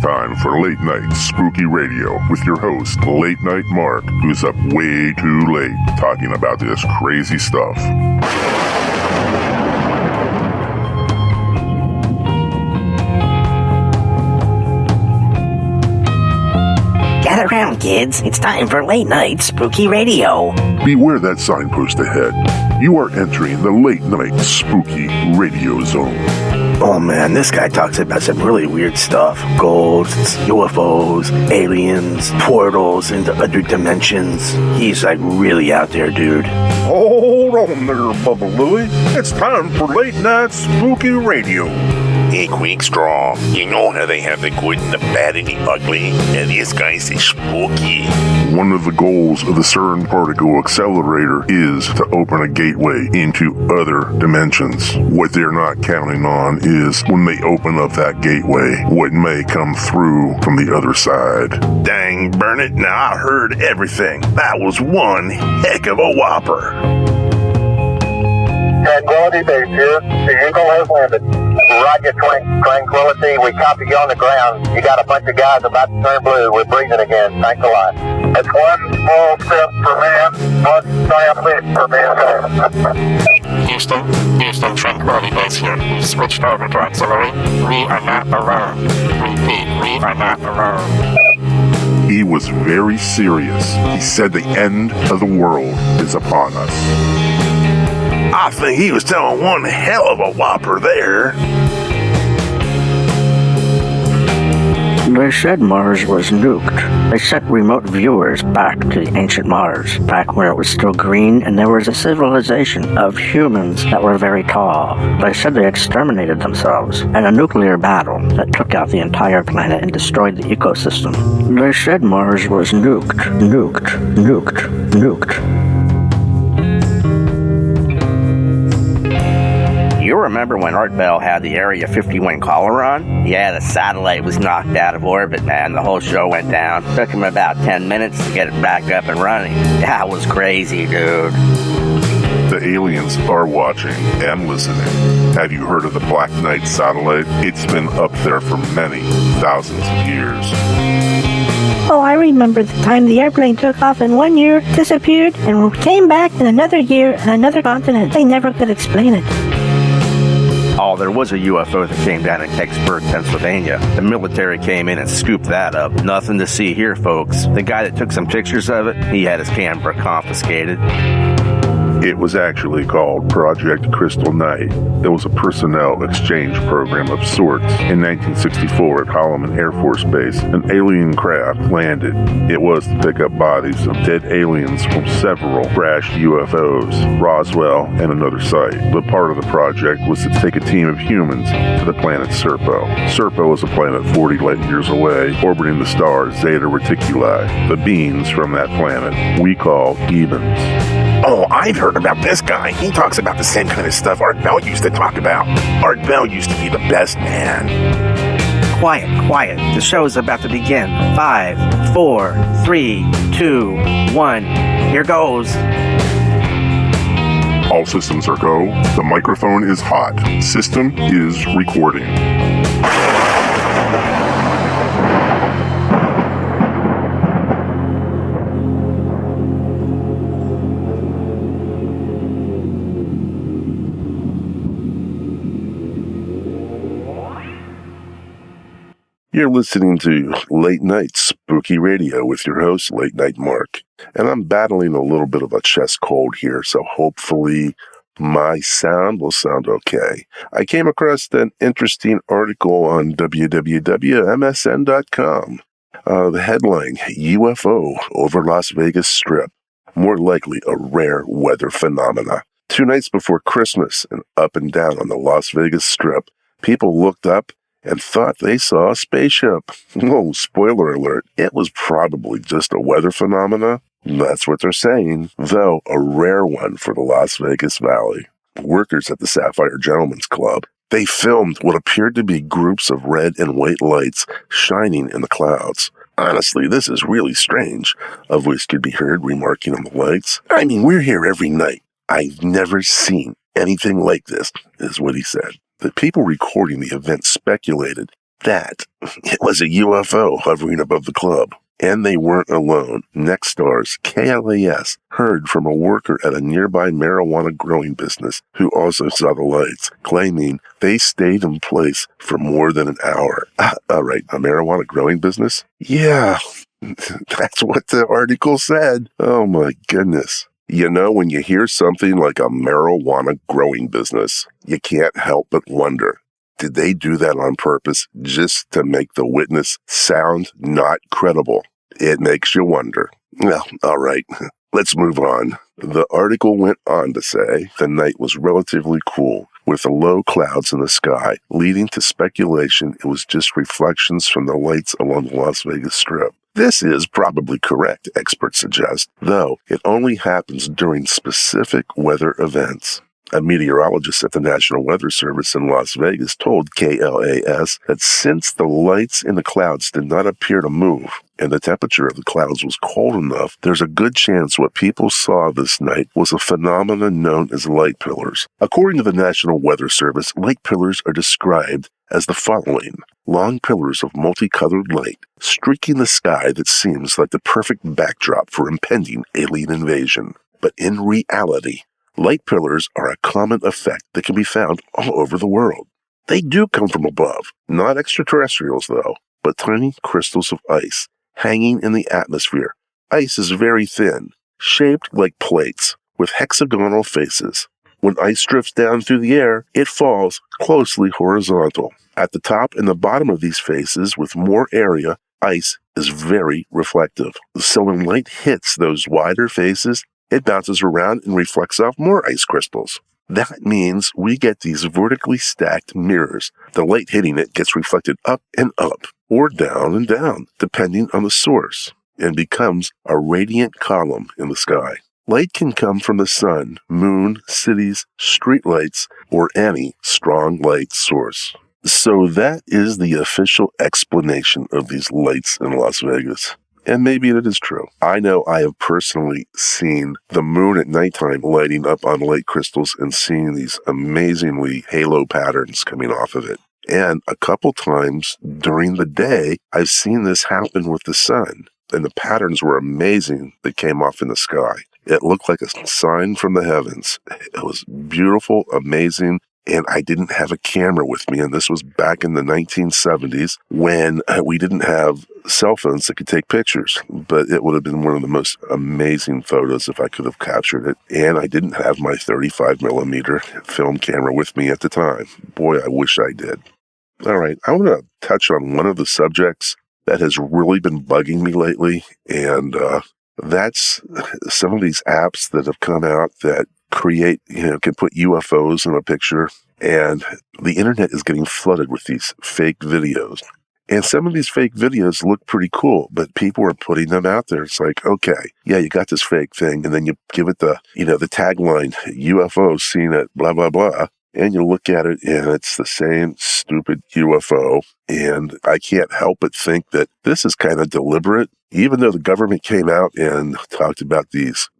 time for Late Night Spooky Radio with your host, Late Night Mark, who's up way too late talking about this crazy stuff. Gather round, kids. It's time for Late Night Spooky Radio. Beware that signpost ahead. You are entering the Late Night Spooky Radio Zone. Oh man, this guy talks about some really weird stuff. Ghosts, UFOs, aliens, portals into other dimensions. He's like really out there, dude. Hold on there, Bubba Louie. It's time for Late Night Spooky Radio. Hey, Quickstraw, you know how they have the good and the bad and the ugly? And this guy's spooky. One of the goals of the CERN particle accelerator is to open a gateway into other dimensions. What they're not counting on is when they open up that gateway, what may come through from the other side. Dang, burn it. Now I heard everything. That was one heck of a whopper. Tranquility Base here. The Eagle has landed. Roger, Tranquility. We copy you on the ground. You got a bunch of guys about to turn blue. We're breathing again. Thanks a lot. It's one small step for man, one giant leap for mankind. Houston, Tranquility Base here. We've switched over to auxiliary. We are not alone. Repeat, we are not alone. He was very serious. He said the end of the world is upon us. I think he was telling one hell of a whopper there. They said Mars was nuked. They sent remote viewers back to ancient Mars, back where it was still green and there was a civilization of humans that were very tall. They said they exterminated themselves in a nuclear battle that took out the entire planet and destroyed the ecosystem. They said Mars was nuked. You remember when Art Bell had the Area 51 caller on? Yeah, the satellite was knocked out of orbit, man. The whole show went down. Took him about 10 minutes to get it back up and running. That was crazy, dude. The aliens are watching and listening. Have you heard of the Black Knight satellite? It's been up there for many thousands of years. Oh, I remember the time the airplane took off in 1 year, disappeared, and came back in another year on another continent. They never could explain it. Oh, there was a UFO that came down in Kecksburg, Pennsylvania. The military came in and scooped that up. Nothing to see here, folks. The guy that took some pictures of it, he had his camera confiscated. It was actually called Project Crystal Knight. There was a personnel exchange program of sorts. In 1964 at Holloman Air Force Base, an alien craft landed. It was to pick up bodies of dead aliens from several crashed UFOs, Roswell, and another site. But part of the project was to take a team of humans to the planet Serpo. Serpo is a planet 40 light years away, orbiting the star Zeta Reticuli, the beings from that planet we call Ebens. Oh, I've heard about this guy. He talks about the same kind of stuff Art Bell used to talk about. Art Bell used to be the best man. Quiet. The show's about to begin. 5, 4, 3, 2, 1. Here goes. All systems are go. The microphone is hot. System is recording. You're listening to Late Night Spooky Radio with your host, Late Night Mark. And I'm battling a little bit of a chest cold here, so hopefully my sound will sound okay. I came across an interesting article on www.msn.com. The headline, UFO over Las Vegas Strip. More likely a rare weather phenomena. 2 nights before Christmas and up and down on the Las Vegas Strip, people looked up and thought they saw a spaceship. Oh, spoiler alert, it was probably just a weather phenomena. That's what they're saying, though a rare one for the Las Vegas Valley. Workers at the Sapphire Gentlemen's Club, they filmed what appeared to be groups of red and white lights shining in the clouds. Honestly, this is really strange, a voice could be heard remarking on the lights. I mean, we're here every night. I've never seen anything like this, is what he said. The people recording the event speculated That it was a UFO hovering above the club. And they weren't alone. Next stars, KLAS, heard from a worker at a nearby marijuana growing business who also saw the lights, claiming they stayed in place for more than an hour. All right, a marijuana growing business? Yeah, that's what the article said. Oh my goodness. You know, when you hear something like a marijuana growing business, you can't help but wonder, did they do that on purpose just to make the witness sound not credible? It makes you wonder. Well, all right, let's move on. The article went on to say the night was relatively cool, with low clouds in the sky, leading to speculation it was just reflections from the lights along the Las Vegas Strip. This is probably correct, experts suggest, though it only happens during specific weather events. A meteorologist at the National Weather Service in Las Vegas told KLAS that since the lights in the clouds did not appear to move and the temperature of the clouds was cold enough, there's a good chance what people saw this night was a phenomenon known as light pillars. According to the National Weather Service, light pillars are described as the following: long pillars of multicolored light streaking the sky that seems like the perfect backdrop for impending alien invasion. But in reality, light pillars are a common effect that can be found all over the world. They do come from above, not extraterrestrials though, but tiny crystals of ice hanging in the atmosphere. Ice is very thin, shaped like plates, with hexagonal faces. When ice drifts down through the air, it falls closely horizontal. At the top and the bottom of these faces, with more area, ice is very reflective. So when light hits those wider faces, it bounces around and reflects off more ice crystals. That means we get these vertically stacked mirrors. The light hitting it gets reflected up and up, or down and down, depending on the source, and becomes a radiant column in the sky. Light can come from the sun, moon, cities, streetlights, or any strong light source. So that is the official explanation of these lights in Las Vegas. And maybe it is true. I know I have personally seen the moon at nighttime lighting up on light crystals and seeing these amazingly halo patterns coming off of it. And a couple times during the day, I've seen this happen with the sun. And the patterns were amazing that came off in the sky. It looked like a sign from the heavens. It was beautiful, amazing. And I didn't have a camera with me. And this was back in the 1970s when we didn't have cell phones that could take pictures. But it would have been one of the most amazing photos if I could have captured it. And I didn't have my 35 millimeter film camera with me at the time. Boy, I wish I did. All right, I want to touch on one of the subjects that has really been bugging me lately. And that's some of these apps that have come out that create, can put UFOs in a picture, and the internet is getting flooded with these fake videos. And some of these fake videos look pretty cool, but people are putting them out there. It's like, okay, yeah, you got this fake thing, and then you give it the tagline, UFO seen at blah, blah, blah. And you look at it, and it's the same stupid UFO. And I can't help but think that this is kind of deliberate, even though the government came out and talked about these,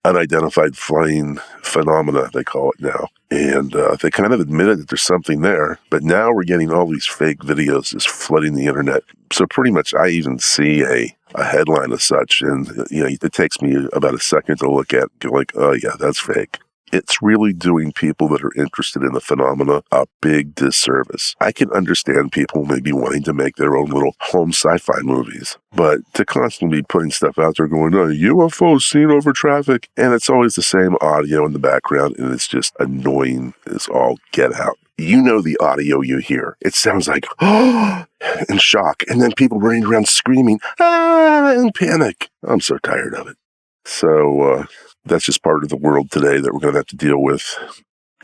unidentified flying phenomena, they call it now. And they kind of admitted that there's something there. But now we're getting all these fake videos just flooding the internet. So pretty much I even see a headline as such, and it takes me about a second to look at it and go like, oh yeah, that's fake. It's really doing people that are interested in the phenomena a big disservice. I can understand people maybe wanting to make their own little home sci-fi movies, but to constantly be putting stuff out there going, UFO seen over traffic, and it's always the same audio in the background, and it's just annoying as all get out. You know the audio you hear. It sounds like, oh, in shock, and then people running around screaming, ah, in panic. I'm so tired of it. So, that's just part of the world today that we're going to have to deal with.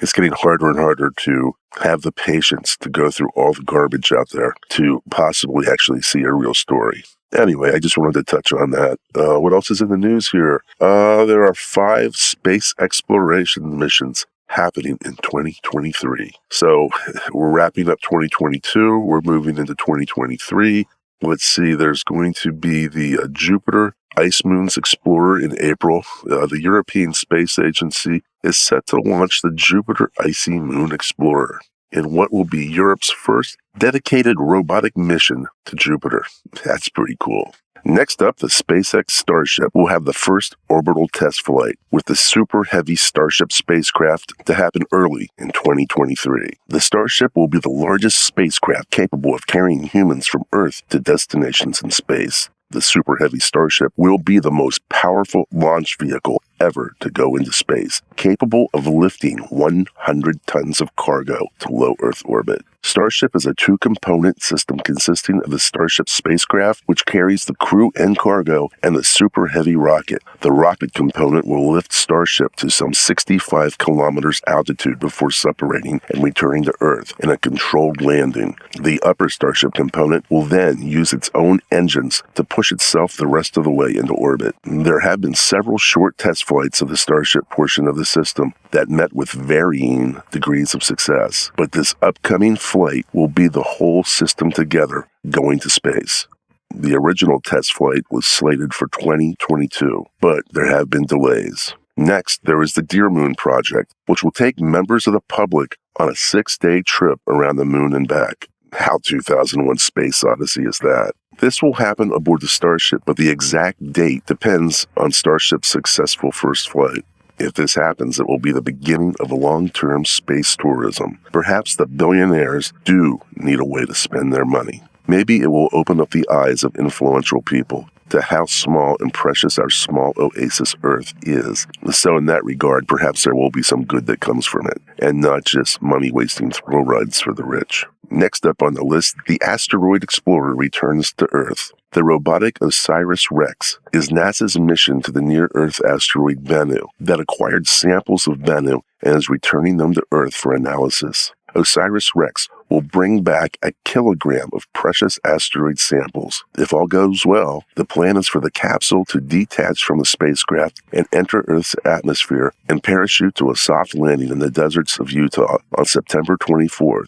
It's getting harder and harder to have the patience to go through all the garbage out there to possibly actually see a real story. Anyway, I just wanted to touch on that. What else is in the news here? There are 5 space exploration missions happening in 2023. So we're wrapping up 2022. We're moving into 2023. Let's see, there's going to be the Jupiter Ice Moons Explorer in April. The European Space Agency is set to launch the Jupiter Icy Moon Explorer. in what will be Europe's first dedicated robotic mission to Jupiter. That's pretty cool. Next up, the SpaceX Starship will have the first orbital test flight, with the Super Heavy Starship spacecraft to happen early in 2023. The Starship will be the largest spacecraft capable of carrying humans from Earth to destinations in space. The Super Heavy Starship will be the most powerful launch vehicle ever to go into space, capable of lifting 100 tons of cargo to low Earth orbit. Starship is a two-component system consisting of the Starship spacecraft, which carries the crew and cargo, and the Super Heavy rocket. The rocket component will lift Starship to some 65 kilometers altitude before separating and returning to Earth in a controlled landing. The upper Starship component will then use its own engines to push itself the rest of the way into orbit. There have been several short test flights of the Starship portion of the system that met with varying degrees of success, but this upcoming flight will be the whole system together going to space. The original test flight was slated for 2022, but there have been delays. Next, there is the Deer Moon project, which will take members of the public on a 6-day trip around the moon and back. How 2001 Space Odyssey is that? This will happen aboard the Starship, but the exact date depends on Starship's successful first flight. If this happens, it will be the beginning of long-term space tourism. Perhaps the billionaires do need a way to spend their money. Maybe it will open up the eyes of influential people to how small and precious our small oasis Earth is. So in that regard, perhaps there will be some good that comes from it, and not just money-wasting thrill rides for the rich. Next up on the list, the Asteroid Explorer returns to Earth. The robotic OSIRIS-REx is NASA's mission to the near-Earth asteroid Bennu that acquired samples of Bennu and is returning them to Earth for analysis. OSIRIS-REx will bring back 1 kilogram of precious asteroid samples. If all goes well, the plan is for the capsule to detach from the spacecraft and enter Earth's atmosphere and parachute to a soft landing in the deserts of Utah on September 24th.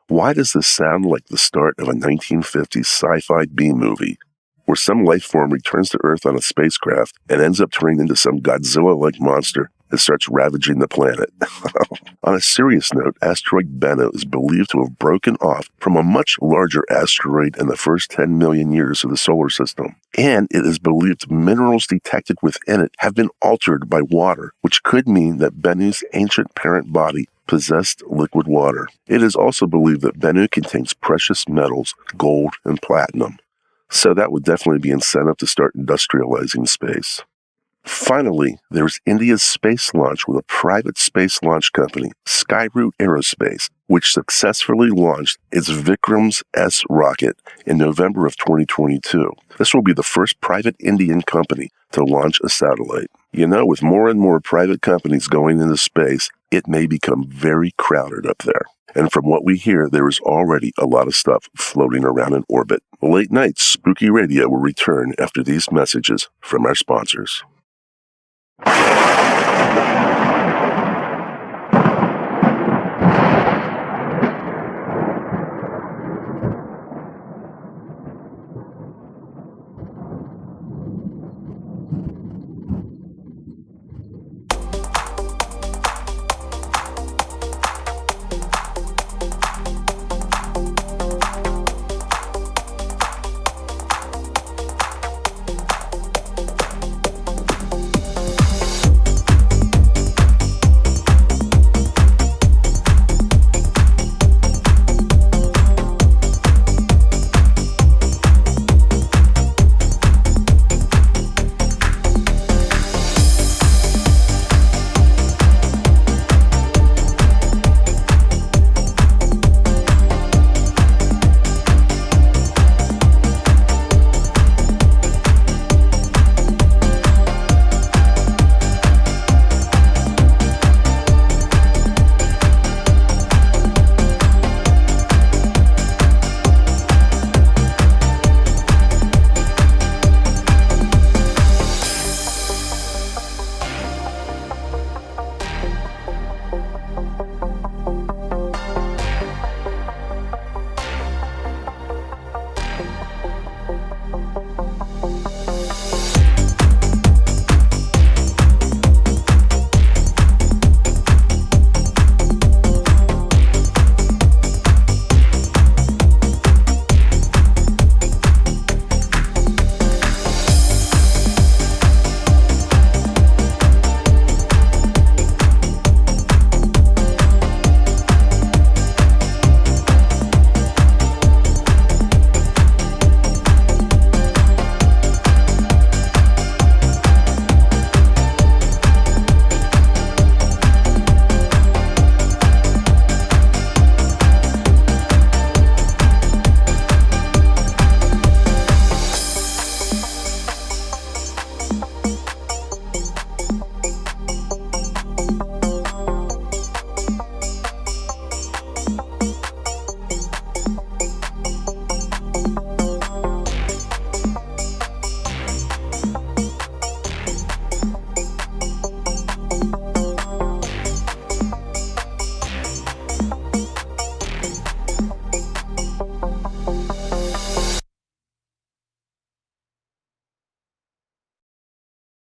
Why does this sound like the start of a 1950s sci-fi B-movie, where some life form returns to Earth on a spacecraft and ends up turning into some Godzilla-like monster that starts ravaging the planet? On a serious note, asteroid Bennu is believed to have broken off from a much larger asteroid in the first 10 million years of the solar system, and it is believed minerals detected within it have been altered by water, which could mean that Bennu's ancient parent body possessed liquid water. It is also believed that Bennu contains precious metals, gold, and platinum. So that would definitely be incentive to start industrializing space. Finally, there's India's space launch with a private space launch company, Skyroot Aerospace, which successfully launched its Vikram-S rocket in November of 2022. This will be the first private Indian company to launch a satellite. You know, with more and more private companies going into space, it may become very crowded up there. And from what we hear, there is already a lot of stuff floating around in orbit. Late Night Spooky Radio will return after these messages from our sponsors.